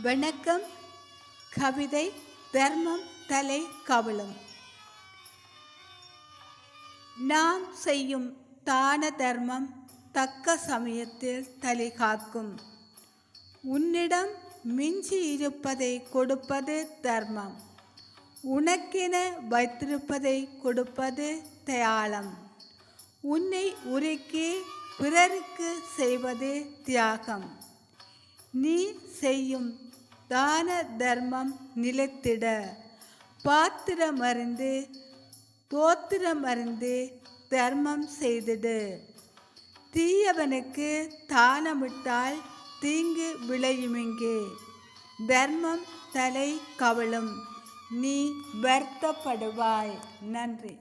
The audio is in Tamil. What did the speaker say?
வணக்கம். கவிதை தர்மம் தலை கவிழும். நாம் செய்யும் தான தர்மம் தக்க சமயத்தில் தலை காக்கும். உன்னிடம் மிஞ்சி இருப்பதை கொடுப்பது தர்மம். உனக்கென வைத்திருப்பதை கொடுப்பது தயாளம். உன்னை உருக்கி பிறருக்கு செய்வது தியாகம். நீ செய்யும் தான தர்மம் நிலைத்திட பாத்திரமறிந்து தோத்திரமறிந்து தர்மம் செய்திடு. தீயவனுக்கு தானமிட்டால் தீங்கு விளையுமெங்கே. தர்மம் தலை கவிழும், நீ வருத்தப்படுவாய். நன்றி.